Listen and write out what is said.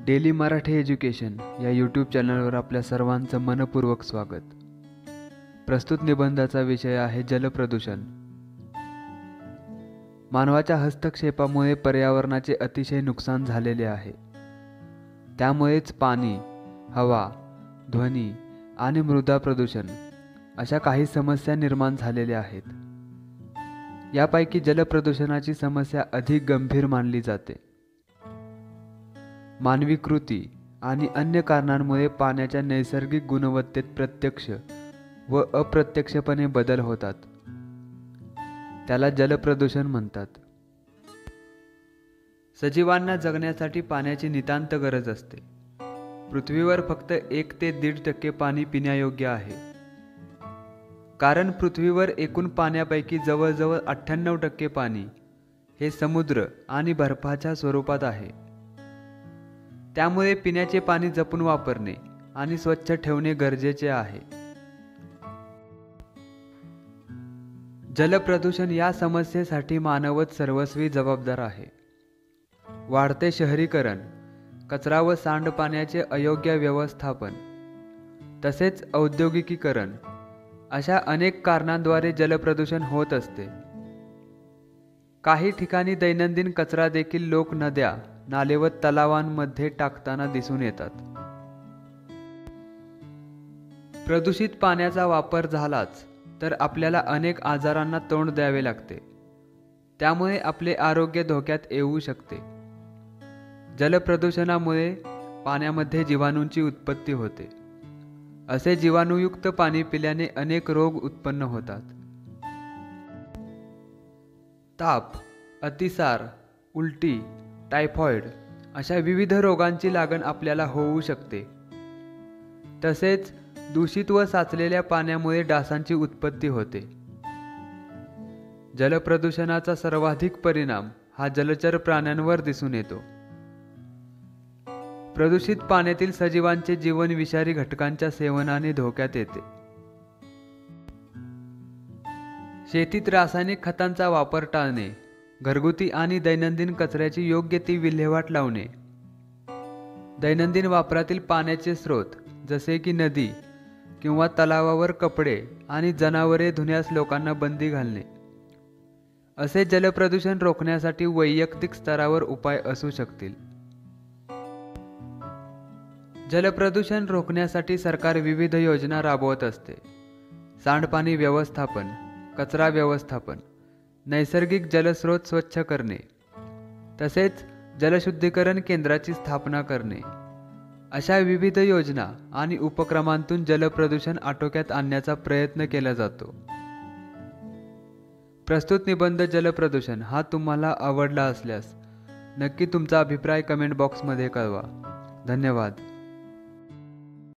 Daily Marathi education या YouTube चॅनलवर आपल्या सर्वांचं मनपूर्वक स्वागत. प्रस्तुत निबंधाचा विषय आहे जलप्रदूषण. मानवाच्या हस्तक्षेपामुळे पर्यावरणाचे अतिशय नुकसान झालेले आहे. त्यामुळेच पाणी, हवा, ध्वनी आणि मृदा प्रदूषण अशा काही समस्या निर्माण झालेल्या आहेत. यापैकी जलप्रदूषणाची समस्या अधिक गंभीर मानली जाते. मानवी कृती आणि अन्य कारणांमुळे पाण्याच्या नैसर्गिक गुणवत्तेत प्रत्यक्ष व अप्रत्यक्षपणे बदल होतात. त्याला जलप्रदूषण म्हणतात. सजीवांना जगण्यासाठी पाण्याची नितांत गरज असते. पृथ्वीवर फक्त 1 ते 1.5% पाणी पिण्यायोग्य आहे. कारण पृथ्वीवर एकूण पाण्यापैकी जवळजवळ 98% पाणी हे समुद्र आणि बर्फाच्या स्वरूपात आहे. त्यामुळे पिण्याचे पाणी जपून वापरणे आणि स्वच्छ ठेवणे गरजेचे आहे. जलप्रदूषण या समस्येसाठी मानवच सर्वस्वी जबाबदार आहे. वाढते शहरीकरण, कचरा व सांडपाण्याचे अयोग्य व्यवस्थापन, तसेच औद्योगिकीकरण अशा अनेक कारणांद्वारे जलप्रदूषण होत असते. काही ठिकाणी दैनंदिन कचरा देखील लोक नद्या, नाले व तलावांमध्ये टाकताना दिसून येतात. प्रदूषित पाण्याचा वापर झालाच तर आपल्याला अनेक आजारांना तोंड द्यावे लागते. त्यामुळे आपले आरोग्य धोक्यात येऊ शकते. जलप्रदूषणामुळे पाण्यामध्ये जीवाणूंची उत्पत्ती होते. असे जीवाणूयुक्त पाणी पिल्याने अनेक रोग उत्पन्न होतात. ताप, अतिसार, उलटी, टायफॉइड अशा विविध रोगांची लागण आपल्याला होऊ शकते. तसेच दूषित व साचलेल्या पाण्यामुळे डासांची उत्पत्ती होते. जलप्रदूषणाचा सर्वाधिक परिणाम हा जलचर प्राण्यांवर दिसून येतो. प्रदूषित पाण्यातील सजीवांचे जीवन विषारी घटकांच्या सेवनाने धोक्यात येते. शेतीत रासायनिक खतांचा वापर टाळणे, घरगुती आणि दैनंदिन कचऱ्याची योग्य ती विल्हेवाट लावणे, दैनंदिन वापरातील पाण्याचे स्रोत जसे की नदी किंवा तलावावर कपडे आणि जनावरे धुण्यास लोकांना बंदी घालणे असे जलप्रदूषण रोखण्यासाठी वैयक्तिक स्तरावर उपाय असू शकतील. जलप्रदूषण रोखण्यासाठी सरकार विविध योजना राबवत असते. सांडपाणी व्यवस्थापन, कचरा व्यवस्थापन, नैसर्गिक जलस्रोत स्वच्छ करणे, तसेच जलशुद्धीकरण केंद्राची स्थापना करणे अशा विविध योजना आणि उपक्रमांतून जलप्रदूषण आटोक्यात आणण्याचा प्रयत्न केला जातो. प्रस्तुत निबंध जलप्रदूषण हा तुम्हाला आवडला असल्यास नक्की तुमचा अभिप्राय कमेंट बॉक्समध्ये कळवा. धन्यवाद.